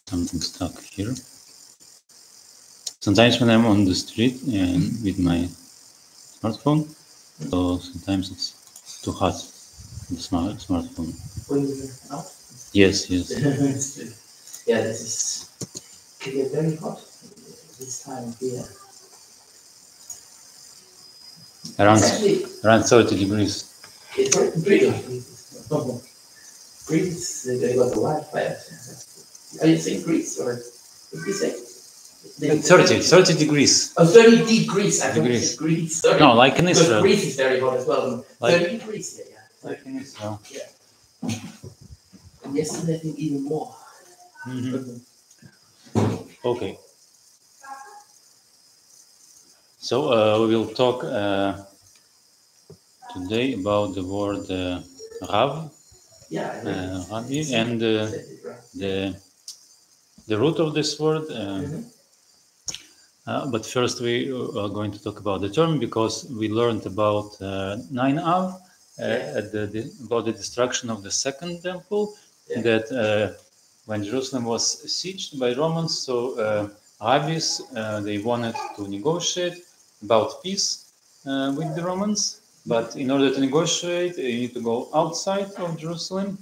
Something stuck here. Sometimes when I'm on the street and with my smartphone, so sometimes it's too hot. The smartphone. When you're out? Yes. Yeah, this is get very hot this time of year. Around 30 degrees. It's Greece. Greece, they got the wildfires. Are you saying Greece or what did you say? 30 degrees. Oh, 30 degrees. I Degrees. thought Greece. Sorry. No, like in Israel. Greece is very hot as well. Like, 30 degrees, yeah. Like in Israel. Yeah. And yesterday, I think even more. Okay. So we will talk today about the word Rav. Rabbi, and the root of this word. But first we are going to talk about the term because we learned about 9 Av, about the destruction of the second temple, that when Jerusalem was sieged by Romans, so rabbis, they wanted to negotiate about peace with the Romans. But in order to negotiate, you need to go outside of Jerusalem,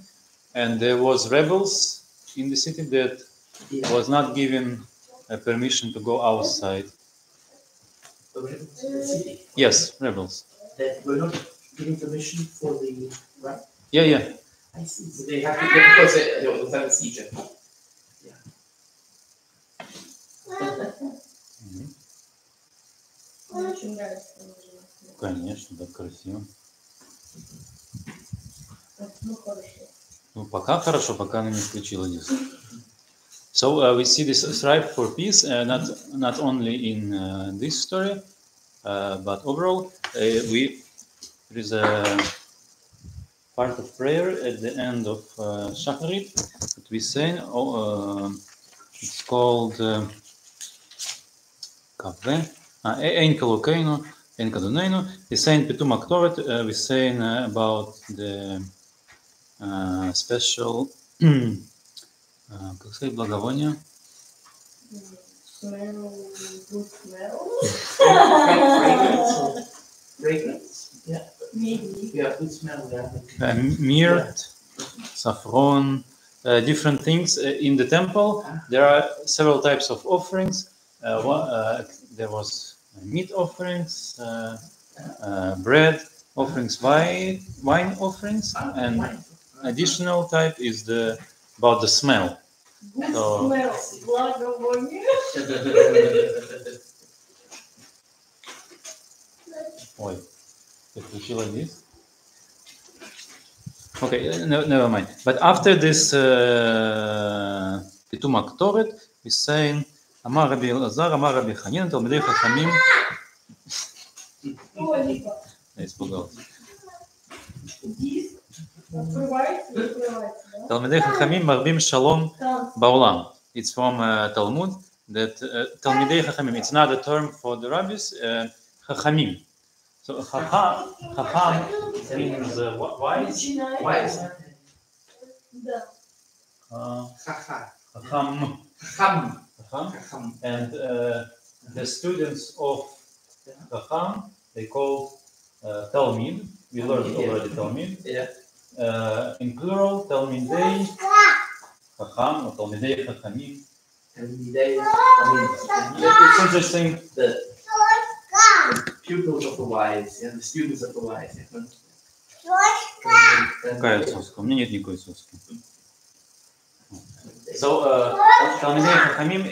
and there was rebels in the city that was not given permission to go outside. The rebels in the city? Yes, rebels. That were not given permission for the right? Yeah. I see. So they have to go because they was a siege. Yeah. Конечно, так красиво. Ну, пока хорошо, пока она не включила диск. So we see this strive for peace, not only in this story, but overall, there is a part of prayer at the end of Shacharit that we say. It's called Kaveh. Ein Kelokeinu, Ein Kadonenu. We say in Pitum Aktoret, we say about the special, как сказать, благовония. Smell, good smell. Fragrance? Yeah. Maybe. Yeah, good smell. Yeah. Myrrh, saffron, different things in the temple. There are several types of offerings. There was meat offerings, bread offerings, wine offerings, and additional type is about the smell. Good So, smell. Благовоние. Ой, ты включила this? Okay, never mind. But after this Pitum Aktoret, we say Amar Rabbi Elazar, Amar Rabbi Chanin, Talmidei Chachamim. Я испугался. Диск открывается и закрывается, да? Talmidei Chachamim Marbim Shalom Ba'olam. It's from Talmud that Talmidei Chachamim. It's not a term for the rabbis. Chachamim. So Chacham means wise. Wise. Да. Chacham. And the students of Chacham, they call Talmid. We learned already Talmid. Yeah. In plural, Talmidei Chacham or Talmidei Chachamim. It's interesting. The pupils of the wise, the students of the wise. Какая соска? У меня нет никакой соски. So, Talmidei Chachamim,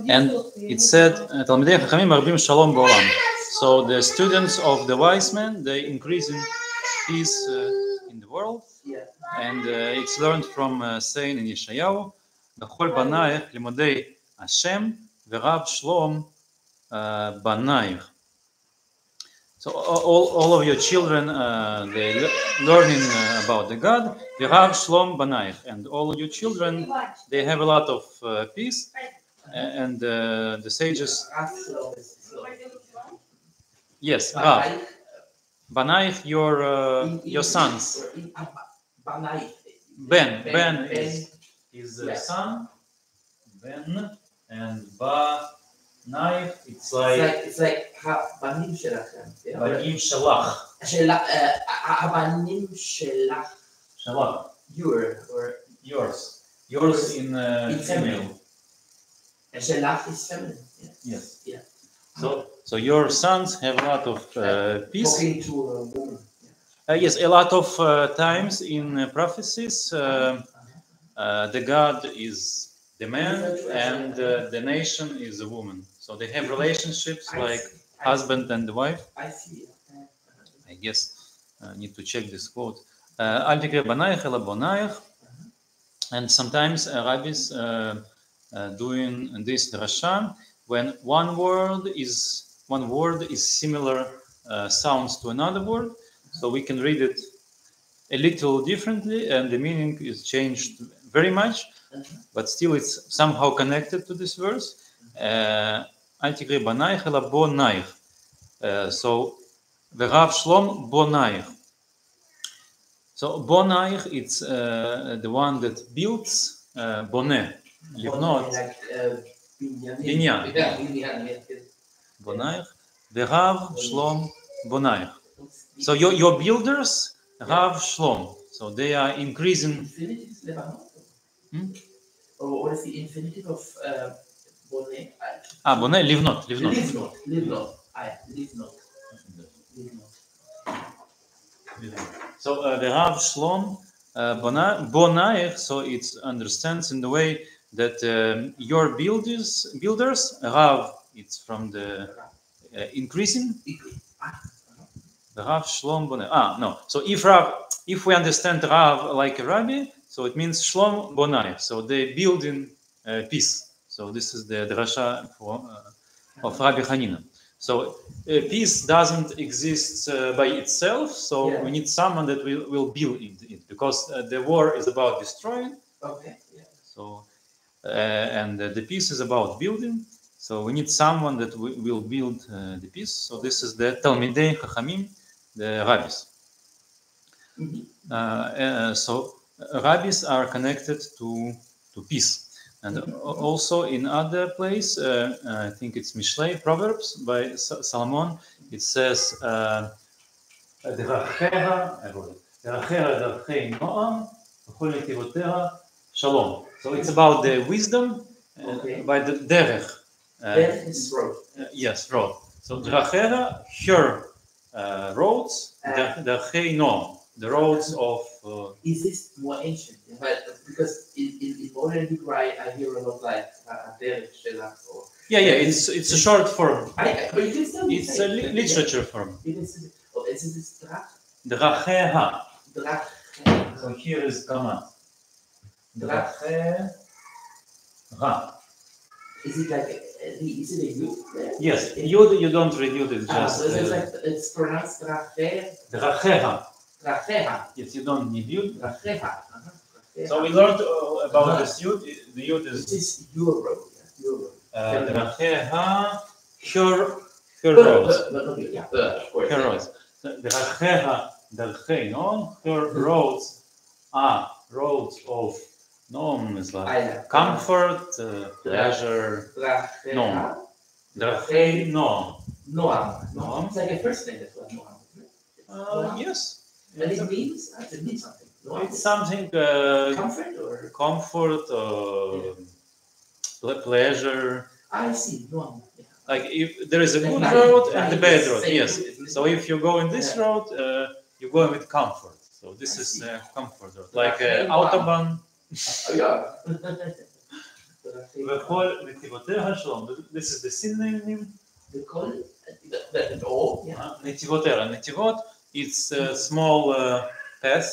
and it said, Talmidei Chachamim Marbim Shalom Ba'olam. So the students of the wise men, they increase in peace in the world. Yeah. And it's learned from saying in Yeshayahu, B'chol banaich limodei Hashem v'Rav Shlom banaich. So all of your children, they learning about the God, v'Rav Shlom banaich, and all of your children, they have a lot of peace, and the sages. Yes, Rav. Banaich, Banaich, your sons. or Banaich. Ben is Yeah. son. Ben and Banaich, it's It's like like הבנים שלכם. yeah? Banim Shalach. הבנים שלך. Shalach. Your, or Yours. Yours in female. שלך is feminine. Yeah. Yes. Yeah. So your sons have a lot of peace. Talking to a woman. Yes, a lot of times in prophecies, the God is the man and the nation is a woman. So they have relationships like husband and wife. I see. I guess I need to check this quote. Al tikre banayich ela bonayich. And sometimes rabbis doing this drasha when one word is similar sounds to another word, so we can read it a little differently, and the meaning is changed very much, but still it's somehow connected to this verse. Al tikre banayich ela bonayich. So v'Rav Shlom bonayich. So bonayich, it's the one that builds, boneh, livnot, Like Binyan. Yeah, Binyan. bonayich, v'Rav Shlom bonayich. So your builders, Rav Shlom, so they are increasing. Infinitive is Lebanon. Hmm? Or what is the infinitive of Bonnet? Boneh, livnot. Livnot. Livnot. So the Rav Shlom bonayich, so it understands in the way that your builders, Rav, it's from the increasing. The Rav Shlom bonayich. No. So if we understand Rav like a rabbi, so it means Shlom bonayich. So they build in peace. So this is the drasha of Rabbi Hanina. So peace doesn't exist by itself. So we need someone that will build it, because the war is about destroying. Okay. Yeah. So and the peace is about building. So we need someone that will build the peace. So this is the Talmidei Chachamim, the rabbis. So rabbis are connected to peace. And also in other place, I think it's Mishlei, Proverbs by Solomon, it says, so it's about the wisdom by the derech. Derech is road. Yes, road. So drachera, her roads, derchei noam, the roads of. Is this more ancient? But because in modern Hebrew, I hear a lot like derech shelach or. Yeah, it's a short form. But you can still It's a literature form. You can still. Oh, it's this drach. Dracheha. Drach. So here is kama. Dracheha. Is it like is it a yud there? Yes, yud you don't read yud, it's just. So it's like it's pronounced drache. Dracheha. Dracheha. Yes, you don't need yud. Dracheha. So we learned about this yud. The yud This is is your road. Your road. Dracheha. Her roads. Yeah, of course. Her roads. Dracheha. Darchei noam. Her roads are roads of noam, is like comfort, pleasure. Noam. Drachei noam. Noam. It's like a first name as well. Noam. Yes. And it means something. Noam. It's something Comfort or pleasure. I see. Noam. Yeah. Like if there is a good Like road night, and the bad road, same yes. road. So if you go in this road, you go with comfort. So this I is see. comfort road, like Drachei noam. autobahn. Yeah. This is the synonym. They call it the O. Yeah. Netivot, it's a small path,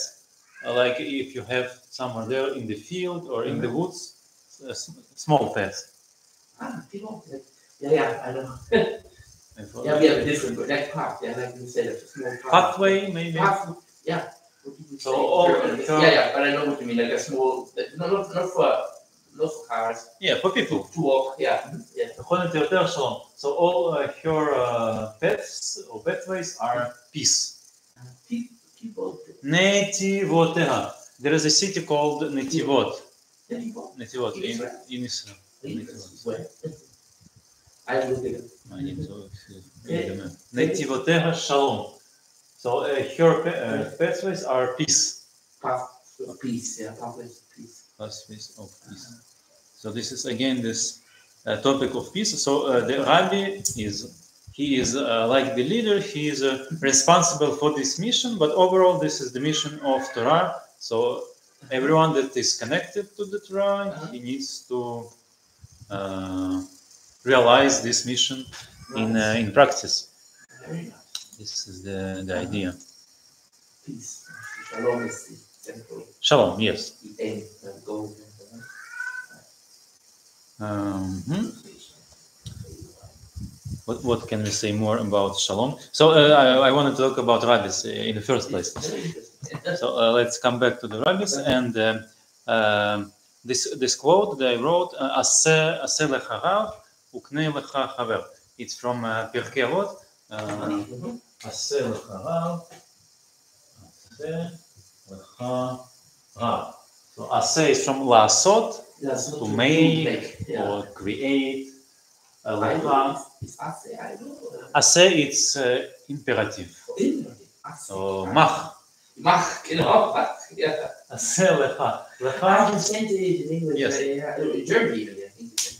like if you have somewhere there in the field or in the woods, a small path. People. Yeah, I know. Yeah, we have a different, but like path. Yeah, like you said, it's a small path. Pathway, maybe. Path. Yeah. What did you So say? all- Yeah, but I know what you mean. Like a small, not no cars Yeah, for people. to walk. Yeah. Yeah. נכונת יותר שלום. So all her paths or pathways are peace. People. נתיבותיה. There is a city called נתיבות. People. נתיבות In in Israel. Where? I look at it. I need to read the map. נתיבותיה שלום. So her pathways are peace. Path of peace. Yeah. Pathways of peace. Pathways of peace. So this is again this topic of peace. So the Rabbi is like the leader. He is responsible for this mission. But overall, this is the mission of Torah. So everyone that is connected to the Torah, he needs to realize this mission in practice. Very nice. This is the idea. Peace. Shalom is the central Shalom. Yes. aim and goal. What can we say more about Shalom? So I want to talk about rabbis in the first place. So let's come back to the rabbis and this quote that I wrote, "Aseh lecha rav uknei lecha chaver." It's from Pirkei Avot. "Aseh lecha rav, aseh lecha rav." So "aseh" is from לעשות, to make or create. Lecha. It's Aseh, I know. Aseh, it's imperative. So mach. Mach, genau, mach, yeah. Aseh lecha. I Lecha. can send it in English, Yes. in German even, I think you can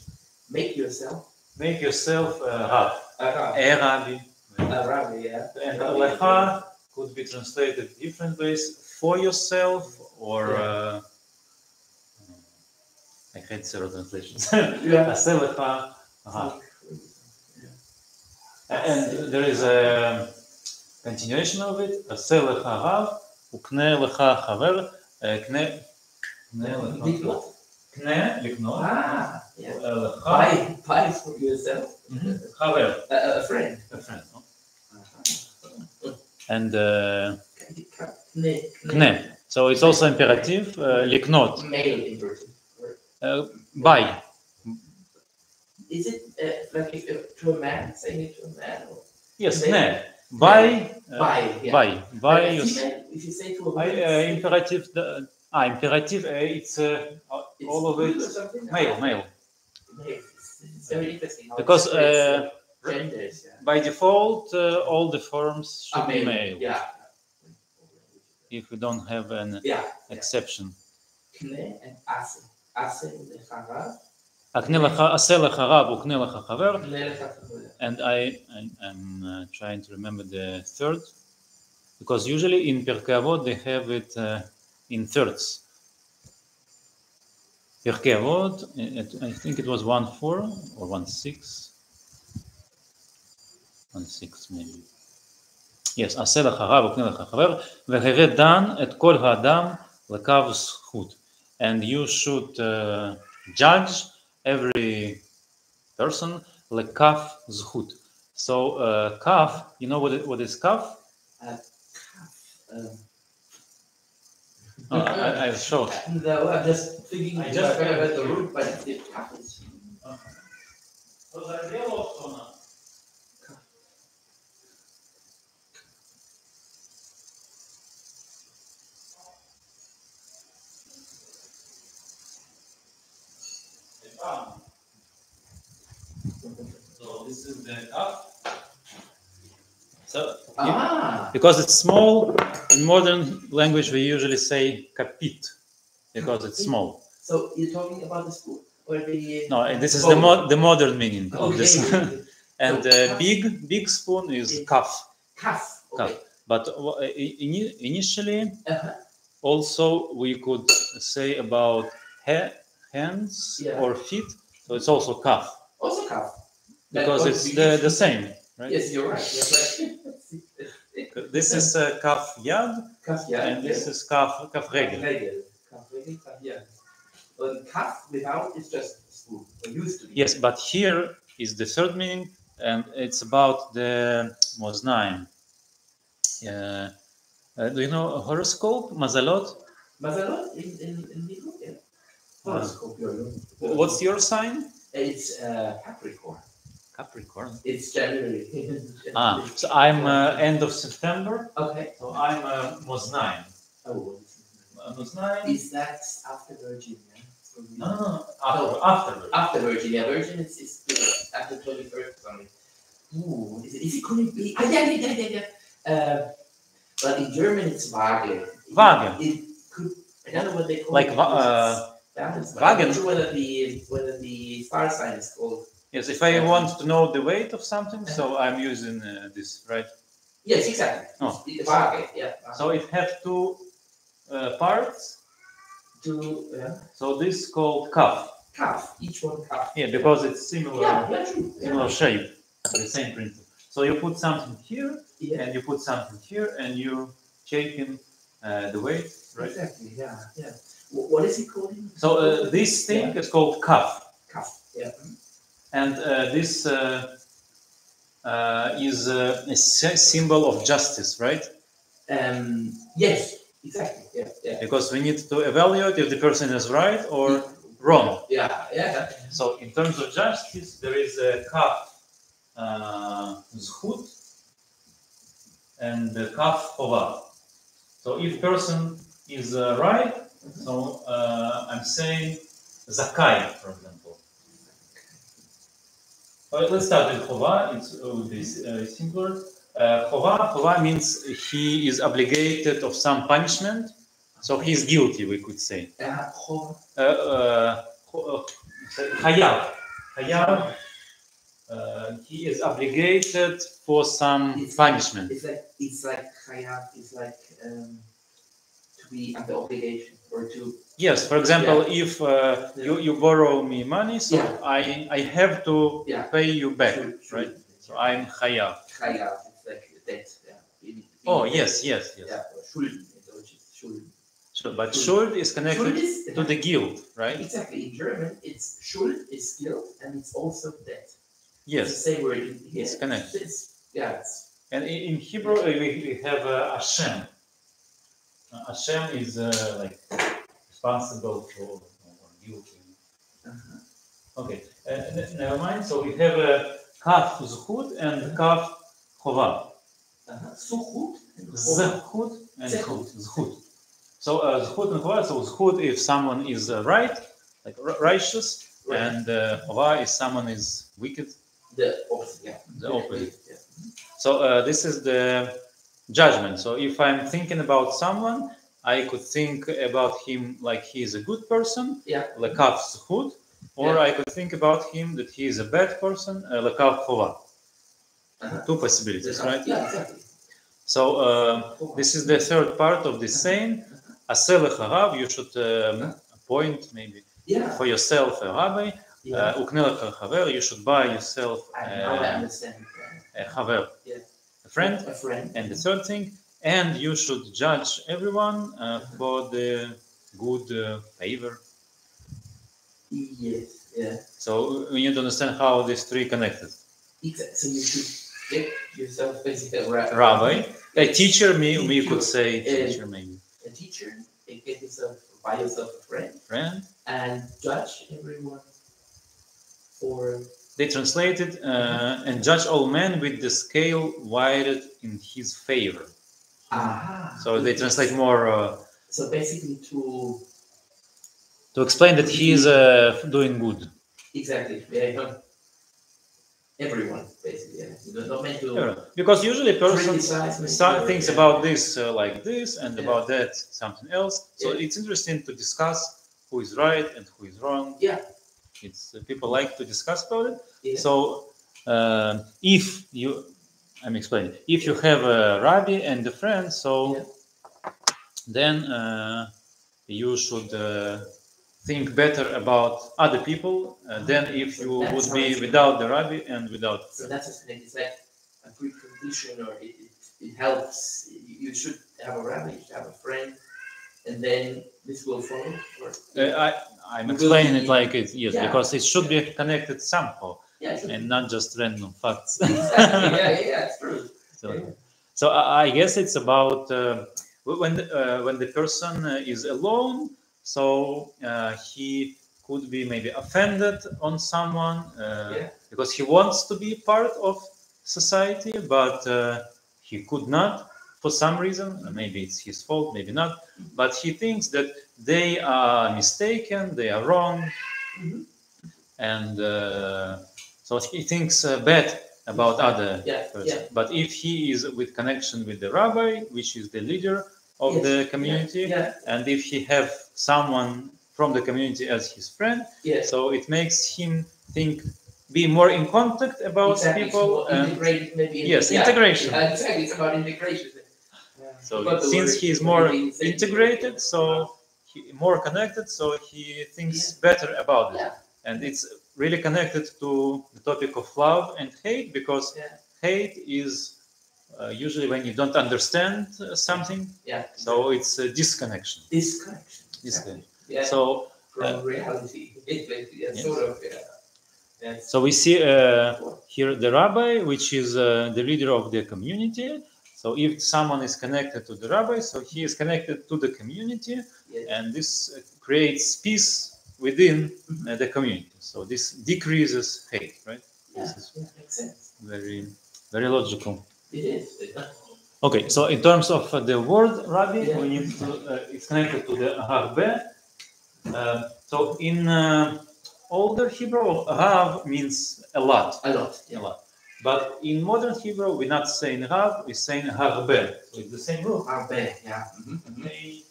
make yourself Make yourself rab. a A rabbi. rabbi, yeah. And lecha could be translated different ways. For yourself or I hate zero translations. Yeah. Aseh lecha rab. And there is a continuation of it. Aseh lecha rav uknei lecha chaver. Kne לקנות. קנה, לקנות. Yeah. lecha. Buy for yourself. חבר. A friend. A friend. No? And Kne. קנה. So it's also imperative. לקנות. Male inverted. Buy. Is it like if to a man, saying it to a man? Or Yes, Male. קנה. Buy. Buy, yeah. Buy. Buy. like a Your, female, if you say to a woman, imperative. Imperative. It's it's all of good it. or something? Male. Male. It's very interesting. How it Because separates, genders, yeah. by default, all the forms should be male. Yeah. If we don't have an Yeah. exception. Kne and Ase. Ase lecharav. "הקנה לך, עשה לך רב וקנה לך חבר." Kne lecharav. And I'm trying to remember the third, because usually in Pirkei Avot they have it in thirds. Pirkei Avot, I think it was 1:4 or 1:6. 1:6 maybe. Yes, עשה לך רב וקנה לך חבר, והראה דן את כל האדם לקו זכות. And you should judge every person lekaf zchut. So kaf, you know what is kaf? I'll show. No, I'm just thinking I just about the root, but it's kaf. So this is the kaf. So Because because it's small, in modern language we usually say kapit because it's small. So you're talking about the spoon or the No, this is bowl? the modern meaning of this. Okay. And big spoon is kaf. Kaf. Okay. But initially, Uh-huh. also we could say about hands Yeah. or feet. So it's also kaf Also kaf. because That it's would the be- same, right? Yes, you're right. Yes, right. This is kaf yad, Kaf, yeah. and this is kaf regel. Regel. Kaf, regel, kaf, yeah. And kaf without is just spoon. Or used to be. Yes, but here is the third meaning, and it's about the Moznaim. Do you know horoscope, mazalot? Mazalot in Hebrew, yeah. horoscope. What's your sign? It's Capricorn. Capricorn. It's January. So I'm end of September. Okay. So I'm was 9. Oh, Was 9. is that after Virgin? Yeah? No, after. After Virgin, yeah. Virgin is after 21st. Sorry. Ooh, is it could it be? Yeah. But in German it's Waage. Waage. It could. I don't know what they call Like it. Balance. But I'm Wagen. not sure whether the star sign is called. Yes, if I want to know the weight of something, so I'm using this, right? Yes, exactly. Oh. It's the Waage. Yeah. So it has 2 parts. Yeah. So this is called cuff. Calf. Each one calf. Yeah, because it's similar, Yeah, true. similar shape, the same principle. So you put something here, Yeah. and you put something here, and you checking the weight, right? Exactly. Yeah. Yeah. What is it called? So this thing is called cuff, Calf. Yeah. and this is a symbol of justice, right? Yes. Exactly. Yeah. Yeah. Because we need to evaluate if the person is right or wrong. Yeah. Yeah. So in terms of justice, there is a cuff zchut and the cuff chova. So if person is right, so I'm saying zakai, for example. Let's start with chova. It's simpler. Chova means he is obligated of some punishment, so he's guilty, we could say. Chayav. Chayav, he is obligated for some punishment. It's like chayav. It's like to be under obligation or to. Yes, for example, if you borrow me money, so I have to pay you back, right? So I'm chayav. Chayav. It's like debt. Yeah. Oh yes. Yeah. Schulden. In Deutsch it's Schulden. So, but schuld is connected to the guilt, right? Exactly. In German, it's Schuld is guilt and it's also debt. Yes. It's the same word. Yeah. It's connected. And in Hebrew, we have Hashem. Hashem is like responsible for or guilty. Okay, never mind. So we have a kaf zchut and kaf chova. Suchut. Zchut and zchut. So zchut and chova. So zchut if someone is right, like righteous, and chova if someone is wicked. The opposite. Yeah. The opposite. Yeah. So this is the judgment. So if I'm thinking about someone, I could think about him like he is a good person, lekav zchut, or I could think about him that he is a bad person, lekav chova. 2 possibilities, right? Yeah, exactly. So this is the third part of this saying. Aseh lecharav, you should appoint maybe for yourself a rabbi. Ukne lecha chaver, you should buy yourself a chaver, a friend. And the third thing, and you should judge everyone for the good favor. Yes, yeah. So we need to understand how these 3 connected. Exactly. So you should get yourself basically a rabbi. A teacher, we could say teacher maybe. A teacher, and buy yourself a friend. And judge everyone for. They translated and judge all men with the scale weighted in his favor. So they translate more. So basically to explain that he is doing good. Exactly. Yeah. Everyone basically. Yeah. Not meant to. Because usually a person thinks about this like this and about that something else. So it's interesting to discuss who is right and who is wrong. Yeah. It's people like to discuss about it. Yeah. So I'm explaining. If you have a rabbi and a friend, so then you should think better about other people than if you would be without the rabbi and without. So that's it's like a precondition, or it helps. You should have a rabbi, you should have a friend, and then this will follow. I'm explaining it like it, because it should be connected somehow, and not just random facts. Exactly. Yeah, it's true. So I guess it's about when the person is alone. So he could be maybe offended on someone Yeah. because he wants to be part of society, but he could not for some reason. Maybe it's his fault, maybe not. But he thinks that they are mistaken, they are wrong, Mhm. and so he thinks bad about other Yeah, person. yeah. But if he is with connection with the rabbi, which is the leader of Yes, the community, Yeah. and if he have someone from the community as his friend, Yes. so it makes him think, be more in contact about Exactly. It's people. more And integrated, maybe. Yes, integration. Yeah, exactly. It's about integration. so But the since word he is more really is integrated, so he more connected, so he thinks better about it. Yeah. And it's really connected to the topic of love and hate, because Yeah. hate is usually when you don't understand something. Yeah. So it's a disconnection. Disconnection. Disconnection. Yeah. So From reality. Yeah, Yes. sort of. Yeah. Yes. So we see here the rabbi, which is the leader of the community. So if someone is connected to the rabbi, so he is connected to the community, Yes. and this creates peace within the community. So this decreases hate, right? Yeah. This is Yeah. Makes sense. very, very logical. It is. Okay, so in terms of the word rabbi, Yeah. we need to, it's connected to the harbe. So in older Hebrew, rav means a lot. A lot. A lot. But in modern Hebrew, we're not saying rav, we're saying harbe. So it's the same root. Harbe. Yeah. Rei,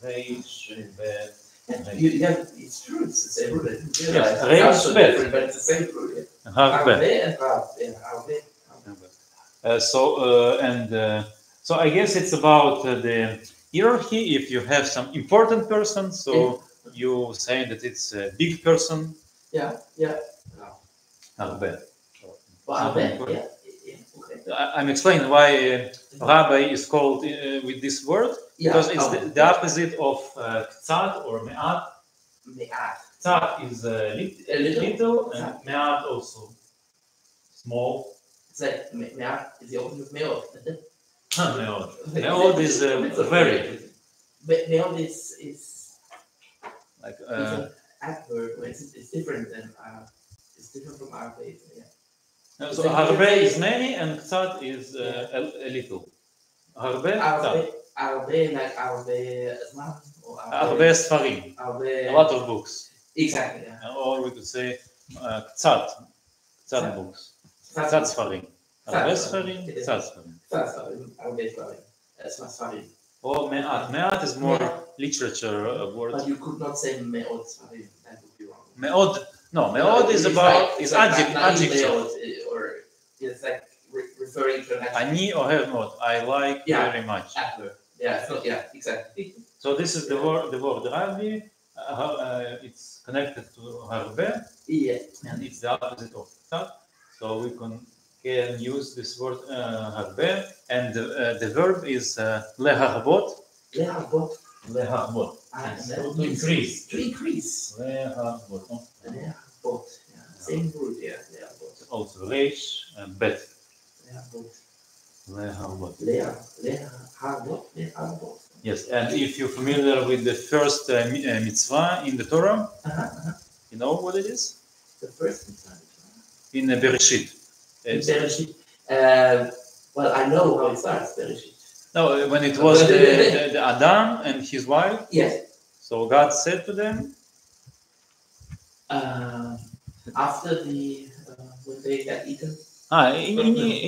reish, bet. It's true. It's the same root. Yes, It's reish, also bet. different, but it's the same root. Yeah. Harbe. And Rav. Yeah. Harbe. So I guess it's about the hierarchy. If you have some important person, so you say that it's a big person. Yeah. Yeah. Harbe. Harbe. Yeah. Okay. I'm explaining why rabbi is called with this word, Yeah. because it's the opposite of ktsat or me'at. Me'at. Ktsat is A little. and me'at also small. It's like me'at is the opposite of me'ot. Me'od. Me'od is very. Me'ot is Like it's an adverb. It's different than it's different from harbe. Yeah. so harbe is many and ktsat is a little. Harbe, ktsat. Harbe like harbe zman or Harbe sfarim. harbe. A lot of books. Exactly. Yeah. Or we could say ktsat. Ktsat books. Ktsat sfarim. Harbe sfarim, ktsat sfarim. Harbe sfarim. Sfarim. Or me'at. Me'at is more literature word. But you could not say me'ot sfarim. That would be wrong. Me'od. No, me'od is about is adjective. Or it's like referring to an adjective. Ani ohev mod. I like Yeah. very much. Adverb. Yeah. So, yeah. Exactly. So this is the word rabbi. It's connected to harbe, Yeah. and it's the opposite of ktsat. So we can use this word harbe, and the verb is leharbot. Leharbot. Leharbot. And To that means increase. To increase. Leharbot. Leharbot. Yeah. Same root. Yeah. Leharbot. Also reish and bet. Leharbot. Leharbot. Leharbot. Leharbot. Yes, and if you're familiar with the first mitzvah in the Torah, you know what it is? The first mitzvah. In Bereshit. It's- Bereshit. Well, I know how it starts. Bereshit. No, when it was the Adam and his wife, Yes. so God said to them, After the when they got eaten.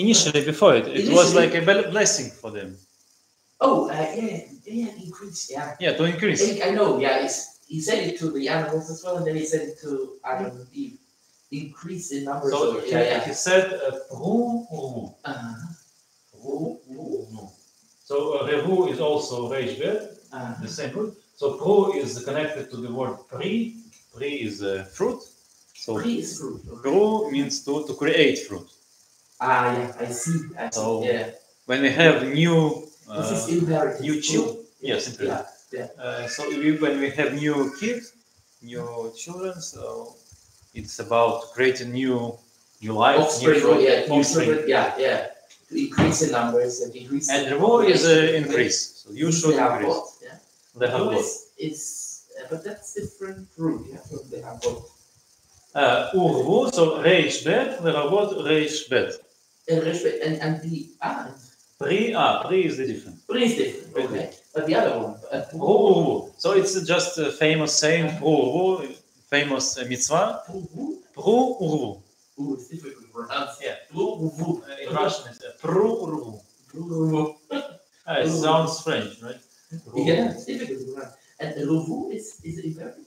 initially before it was like a blessing for them. Oh, yeah, increase. Yeah. Yeah, to increase. I know. Yeah, he said it to the animals as well, and then he said it to Adam and Eve. Increase in numbers. So he said, Pru Uvu. Pru Uvu. So Revu is also Reish Bet, the same root. So Pru is connected to the word Pri. Pri is fruit. So Pri is fruit. Pru means to create fruit. Yeah, I see. So Yeah. when we have new This is inheritance. new children, yes, so when we have new kids, new children, so it's about creating new life, Offspring, new offspring. Yeah. To increase in numbers and increase. And the rule is increase. So you should increase. Yeah. The Rule habot. is but that's different root, yeah, from the Avot. Urvu, so reish bet, leravot reish bet. And the Pri is the different. Pri is different, okay. But the other one, Pru urvu. So it's just a famous saying, Pru urvu, famous mitzvah. Pru urvu. Ooh, it's difficult to pronounce. Yeah. Pru. In Russian it's Pru urvu. Pru. It sounds strange, right? Yeah, it's difficult to pronounce. And Ruvu is imperative.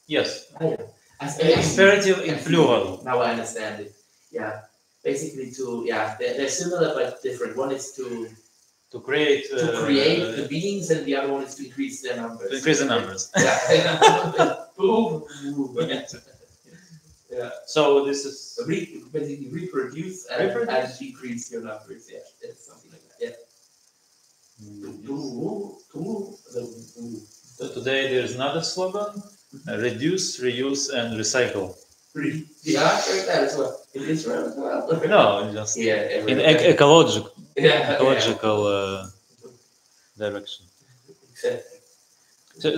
Yes. Yeah. As Imperative in plural. Now I understand it. Yeah. Basically, they're similar but different. One is to create the beings, and the other one is to increase their numbers. To increase the numbers. Yeah. Boom. Yeah. So this is Basically reproduce and decrease your numbers. Yeah, it's something like that. Yeah. So today there's another slogan: reduce, reuse, and recycle. Yeah, that as well. In Israel as well. No, just in ecological direction. Exactly.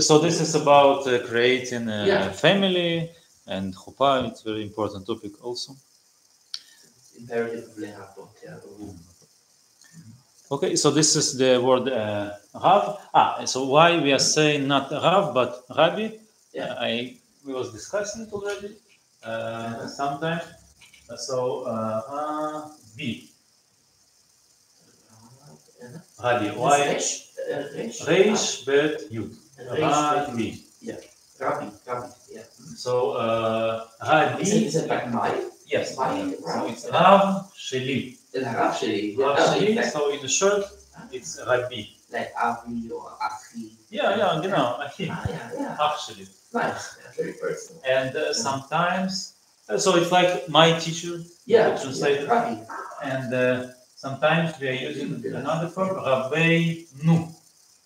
So this is about creating a family, and chuppah. It's a very important topic also. Imperative of lehavot. Yeah. Okay, so this is the word Rav. So why we are saying not Rav but Rabbi? Yeah. We was discussing it already sometime. So Rabbi. Rabbi. Why? Reish bet Yud. Rabbi. Yeah. Rabbi. Yeah. So Rabbi. Is it like my? Yes. My. So it's Rav Sheli. Rav Sheli. Rav Sheli. So in the short, it's Rabbi. Like Avi or Achi. Yeah, genau. Achi. Yeah. Rav Sheli. Nice. Yeah, very personal. And sometimes, so it's like my teacher. Yeah. Translated. Rabbi. And sometimes we are using another form, Rabbeinu.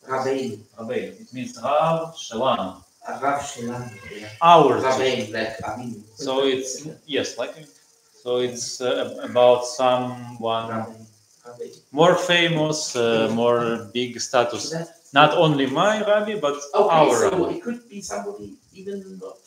Rabbeinu. Rabbeinu. It means Rav Shalanu. Rav Shalanu. Yeah. Our Rabbeinu, like Avinu. So it's so it's about someone more famous, more big status. Not only my Rabbi, but our so Rabbi. it could be somebody even not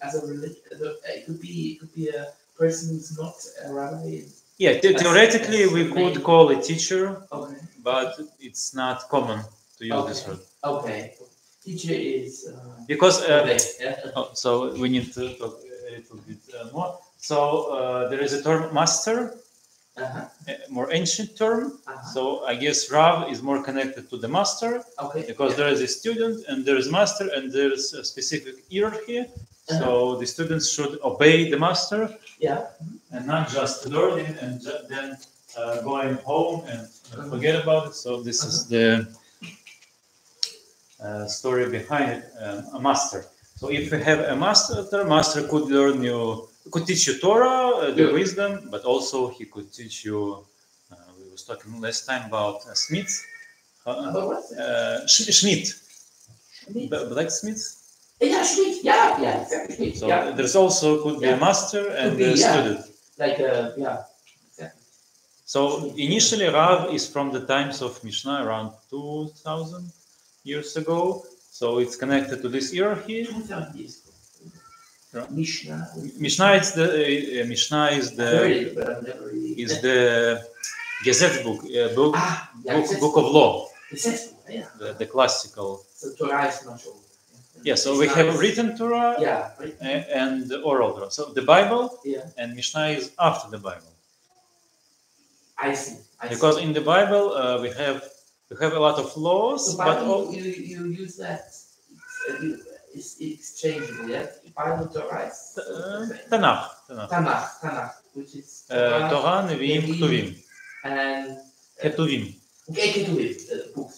as a religion. It could be a person who's not a rabbi. Yeah, theoretically we could call a teacher, Okay. but it's not common to use this word. Okay. Teacher is. Because Yeah. so we need to talk a little bit more. So there is a term master, a more ancient term. So I guess Rav is more connected to the master, Okay. because there is a student and there is master and there is a specific hierarchy. So the students should obey the master. Yeah. And not just learning and then going home and forget about it. So this is the story behind it, a master. So if you have a master could could teach you Torah, the wisdom, but also he could teach you. We was talking last time about smiths, Schmidt, blacksmiths. Yeah, Schmidt. Yeah, exactly. Schmidt. So there's also could be a master and a student. Like exactly. So initially Rav is from the times of Mishnah, around 2000 years ago. So it's connected to this hierarchy. 2000 years ago. Yeah. Mishnah is the Gesetz book, book of law. The classical. So Torah is much older. Yeah, so we have written Torah and oral Torah. So the Bible and Mishnah is after the Bible. I see. Because in the Bible we have a lot of laws, so but you use that. It's exchangeable, yeah. Bible, Torah, Tanakh, which is Torah, Nevi'im, Ketuvim, and Ketuvim, books,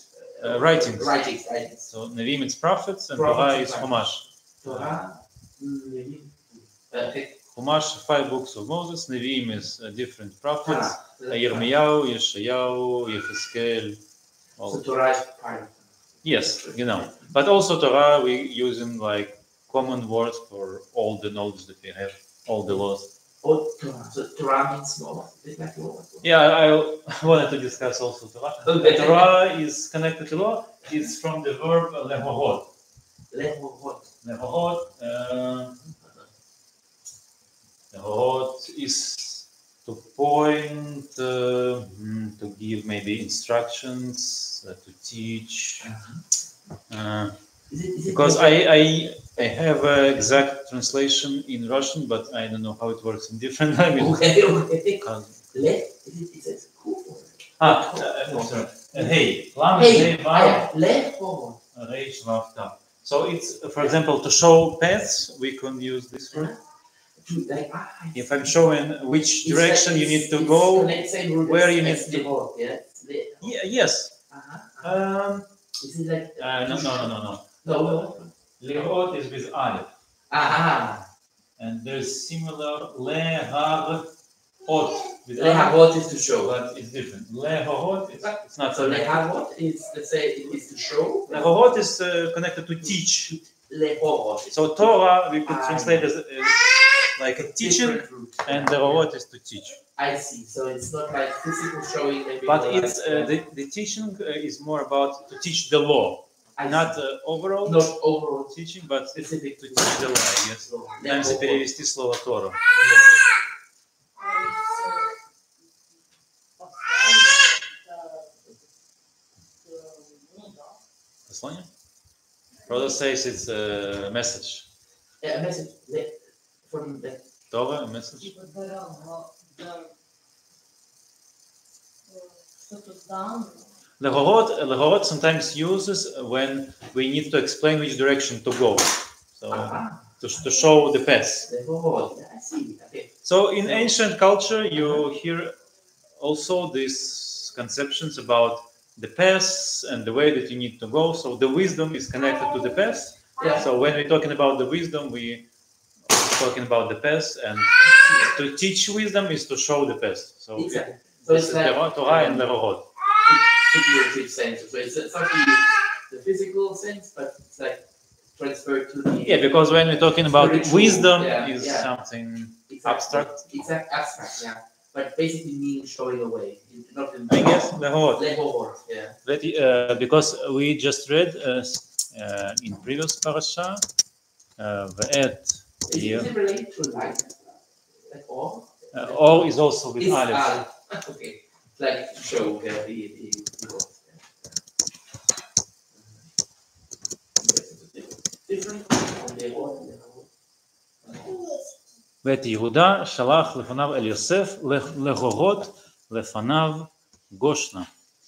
writings. Writings. So Nevi'im is prophets and Torah is Chumash. Torah, Nevi'im. Chumash, 5 books of Moses. Nevi'im is different prophets. Yirmiyahu, Yeshayahu, Yechezkel. So Torah is part of it. Yes, But also Torah, we using like common words for all the knowledge that we have, all the laws. Oh, Torah. So Torah means law. Yeah, I wanted to discuss also Torah. Okay. Torah is connected to law. It's from the verb lehovot. Lehorot. Lehorot is to point, to give maybe instructions, to teach. Is it Because like I have an exact translation in Russian, but I don't know how it works in different languages. okay. Leh, it says cool. Sorry. Hey, lam, Hey, hey, vav, Lehorot. reish, vav, tav. So it's, for example, to show paths, we can use this word. Like, If I'm showing which it's direction like- you need to it's go, the same root where as- you need as to- Lehorot, yeah? yes. Is it like No. no? Lehot is with aleph, and there's similar leharot with aleph, Leharot is to show. but it's different. Lehorot, it's not So so. leharot is, let's say, it is to show. Lehorot is connected to teach. Lehorot. So Torah we could Ah, translate as like a teaching, Different root. and Lehorot is to teach. I see. So it's not like physical showing. Maybe But more it's like, the teaching is more about to teach the law, I not see. overall Not overall teaching, but specific to teach the law. Yes. So, Пытаемся Lehorot. перевести слово Тора. Послание? Brother says it's a message. A message from the Torah, a message. Типа дарова, да. Что-то данное. Lehorot sometimes uses when we need to explain which direction to go. So to show the path. Lehorot. I see. Okay. So in ancient culture, you hear also these conceptions about the path and the way that you need to go. So the wisdom is connected to the path. Yeah. So when we're talking about the wisdom, we are talking about the path, and to teach wisdom is to show the path. So Exactly. So this it's is like Torah and Lehorot. figurative sense. So it's not the physical sense, but it's like transferred to the Yeah, because when we're talking about Spiritual, wisdom, yeah, is yeah. something exact- abstract. Exact abstract, yeah. But basically meaning showing away, not in I guess Lehorot. Lehorot, yeah. Because we just read in previous parasha, Ve'et, Is here, it related to light? Like or? or is also with It's Aleph. okay. It's like to show the word. Different from the word. ואת יהודה שלח לפניו אל יוסף להורות לפניו גושנה.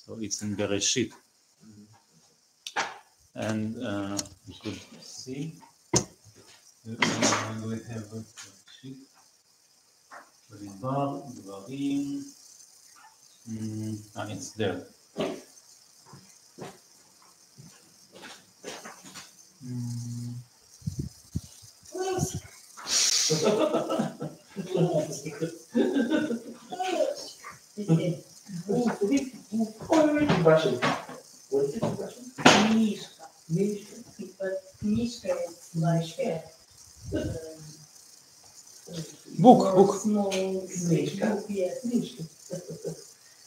So it's in Bereshit. And we could see. We have Bereshit. במדבר, דברים. It's there. Russian. What is it in Russian? Книжка. Мишка. Типа книжка, значит, Book. Книжка. Книжка.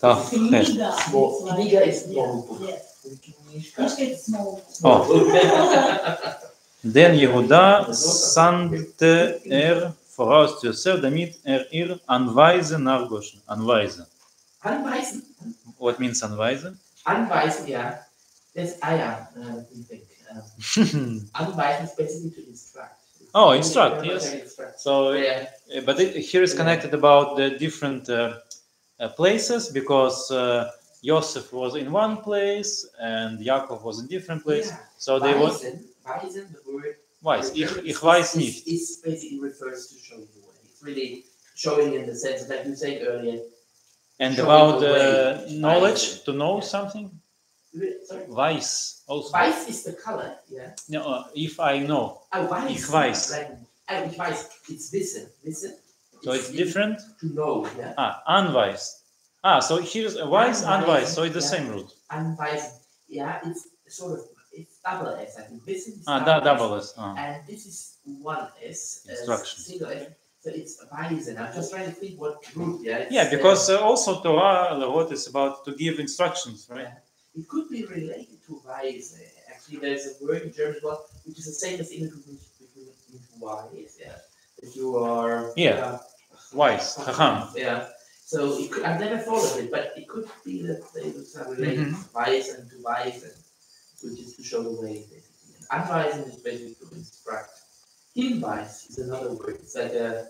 Так, Книга. Small. Книга is small book. Yes. Книжка. Книжка это small. Then Yehuda sandte voraus zu Yosef, damit anweisen nach Goshen. Anweisen. Anweisen. What means anweisen? Anweisen, yeah. That's Eier, we think. Anweisen is basically to instruct. Oh, instruct, yes. Instruct. So, Yeah. but here is connected about the different places, because Yosef was in one place and Yaakov was in different place. Yeah. So they were Weisen, the word. weiß. Ich weiß nicht. It basically refers to showing the way. It's really showing in the sense that you said earlier. And showing about the way. knowledge, to know something. Sorry. Weiß also. Weiß is the color, yeah. No, if I know. Weiß. Ich weiß. Like, ich weiß. It's wissen. Wissen. So it's different. To know, yeah. Anweis. So here's a weiß, anweis. So it's the same root. Anweisen. Yeah, it's sort of, it's double S, I think. Wissen is Double S. And this is one S. Instruction. Single S. So it's weisen. I'm just trying to think what root, yeah. Yeah, because also Torah, Lehorot is about to give instructions, right? it could be related to weise. Actually, there's a word in German as well, which is the same as into wise, yeah. That you are Yeah. Wise, Chacham. yeah. So it could, I've never thought of it, but it could be that they would have related wise and to wise, and which is to show the way, basically. And anweisen is basically to instruct. Hinweis is another word. It's like a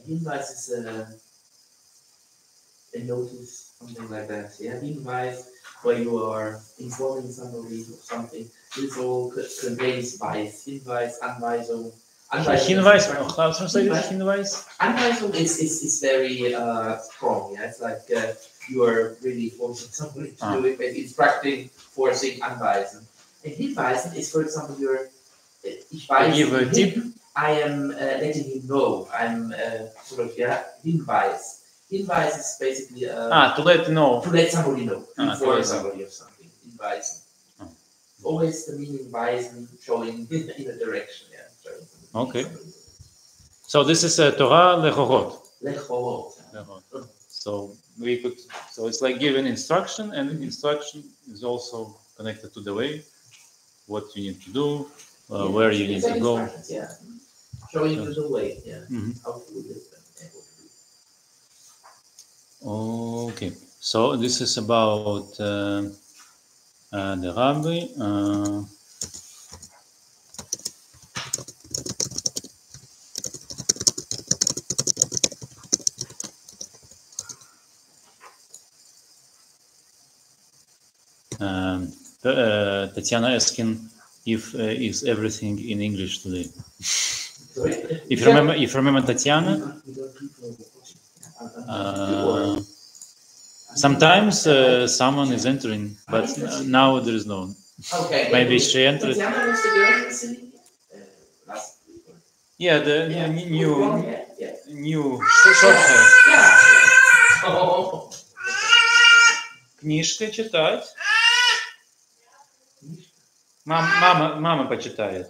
Hinweis is a notice, something like that. Yeah, Hinweis, where you are informing somebody of something. This all contains Weis. Hinweis, Anweisung. Hinweis, how to translate it? Hinweis? Anweisung is very strong. Yeah, it's like you are really forcing somebody to do it, maybe instructing, forcing, Anweisen. And Hinweisen is, for example, you're ich weiß, Give a tip. I am letting him know. I'm sort of Hinweis. Hinweis is basically To let know. to let somebody know, to to inform let somebody of something. Hinweisen. Oh. Always the meaning weisen, showing in a direction. Yeah. Showing Okay. somebody. So this is Torah Lechorot. Lechorot. So we could. So it's like giving instruction, and instruction is also connected to the way, what you need to do, where you need to go. Yeah. Showing you the way. Yeah. Mhm. How to live and what to do. Okay. So this is about the rabbi. Tatiana asking if is everything in English today. Sorry? If you remember Tatiana, sometimes someone is entering, but now there is no. Okay. Maybe she entered. Tatiana was the girl in Sydney last week. Yeah, the Yeah. new Yeah. new short hair. Yeah. Oh. Книжка читать. Мама почитает.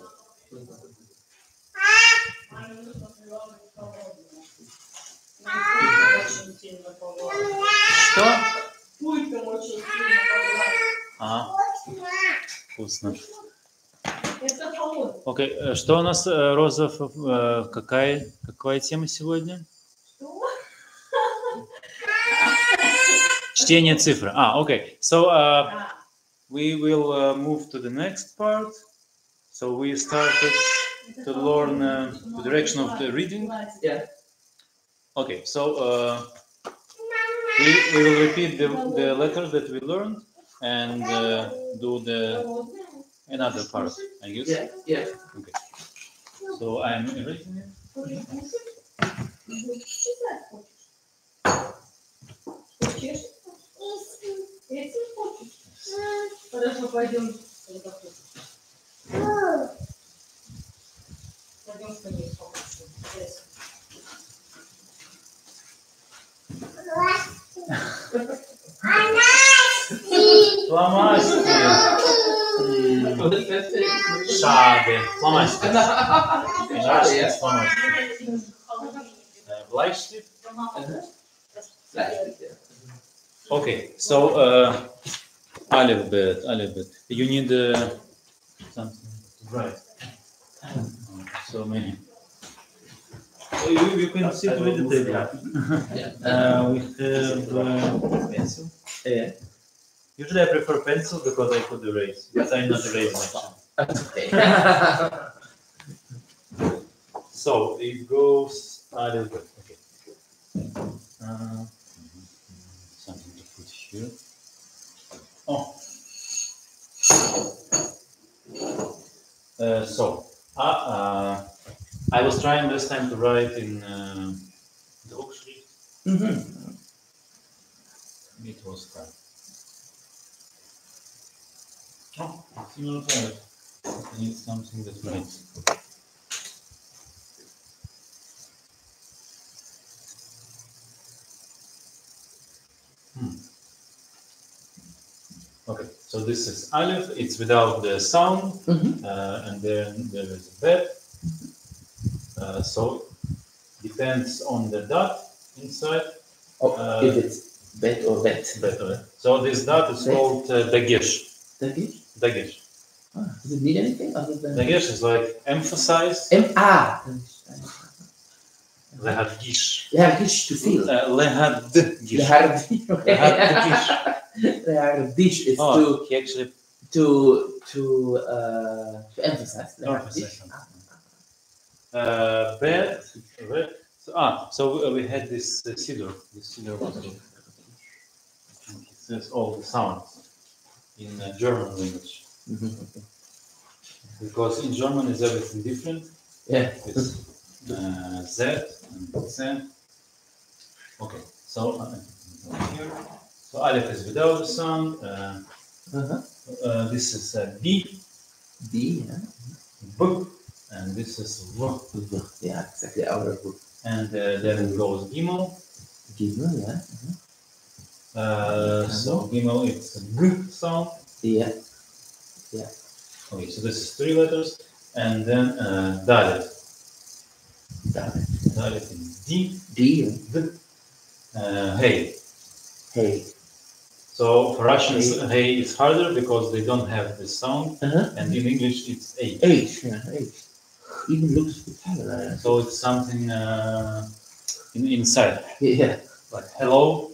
Что? Вкусно. Это холодно. Окей, что у нас, Розов, какая тема сегодня? Что? Чтение цифры. Okay. So we will move to the next part. So we started to learn the direction of the reading. Yeah. Okay. So we will repeat the letters that we learned and do another part, I guess. Yeah. Yeah. Okay. So I'm erasing it. Хорошо, пойдем. Пойдем с ней. Фломастер. Schade. Фломастер. Schade, Фломастер. Bleistift. Okay, so alphabet. You need something to write. So many. You can sit with the table. We have pencil. Yeah. Usually I prefer pencil because I could erase, but I'm not erasing. Okay. So it goes alphabet. Okay. Something to put here. Oh. So I was trying this time to write in Druckschrift. It was hard. Oh, similar to it. I need something that writes. Okay, so this is Aleph, it's without the sound, and then there is a bet. So depends on the dot inside. If it's bet or bet. Bet. So this dot is called dagesh. Dagesh? Dagesh. Does it mean anything other than Dagesh is like emphasize. Lehadgish. Lehardish to feel. Lehadgish. Lehardish. Lehadgish. Lehardish is Oh, he actually to emphasize. emphasize Lehardish. something. Bed. So we had this Sidor. This Sidor was it says all the sounds in German language. Because in German is everything different. Yeah. It's Z and Z. Okay, so here. So Aleph is without the sound. This is B, B, yeah. B, and this is V. Yeah, exactly. Outer book. And then it goes Gimel. Gimel, yeah. So Gimel, it's a G sound. Yeah. Okay, so this is 3 letters, and then Dalet. Dalet is D, D, D, Hey. Hey. So for Russians, Hey is harder because they don't have this sound, and in English it's H. H, yeah, H. Even looks familiar. So it's something inside, Yeah. like hello.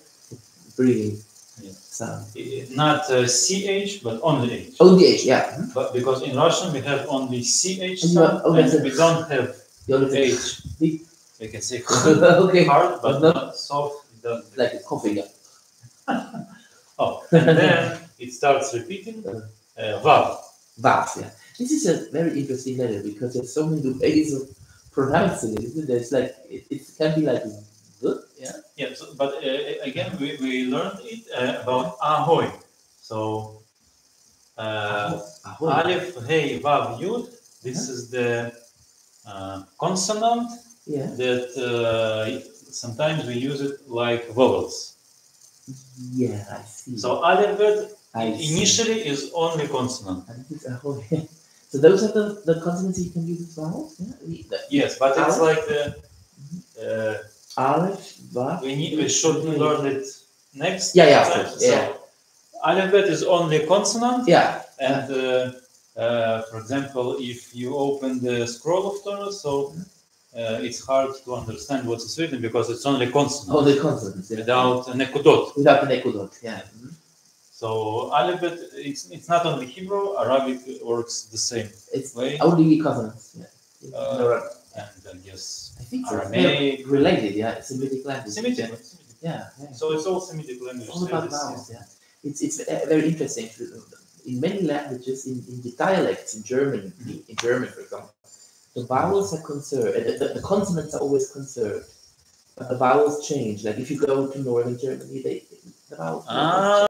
Breathing. Yeah. Sound. Not CH, but only H. Only H, yeah. But because in Russian we have only CH And sound, that's and we don't have The only thing. H. We can say Okay. hard, but not not soft. It doesn't. like a coffee, yeah. Oh, and then it starts repeating. Vav. Vav, yeah. This is a very interesting letter because there's so many ways of pronouncing it, isn't there? It's like, it can be like, yeah. Yeah, so, but again, we learned it about ahoy. So, Ahoy. Aleph, Hey, Vav, Yud. This is the consonant Yeah. that sometimes we use it like vowels. Yeah, I see. So Alephet I see. initially is only consonant. And this is ahoy. So those are the consonants you can use as vowels? Yeah. Yes, but it's Aleph? like the Aleph, Vav. we should learn it next. Yeah, of time. course. Yeah. So Alephet is only consonant, Yeah. and for example, if you open the scroll of Torah, so it's hard to understand what is written because it's only consonant. Oh, the consonants. Yeah. Without nekudot. Without the nekudot. Yeah. So Alephet, it's not only Hebrew, Arabic works the same It's way. only consonants. Yeah. And I guess I think so. Aramaic. They're related. Yeah. Semitic language. Semitic. Yeah. So it's all Semitic language. All about vowels. Yeah. It's very interesting. In many languages, in the dialects in German, for example, the vowels are conserved. The consonants are always conserved, but the vowels change. Like if you go to northern Germany, the vowels.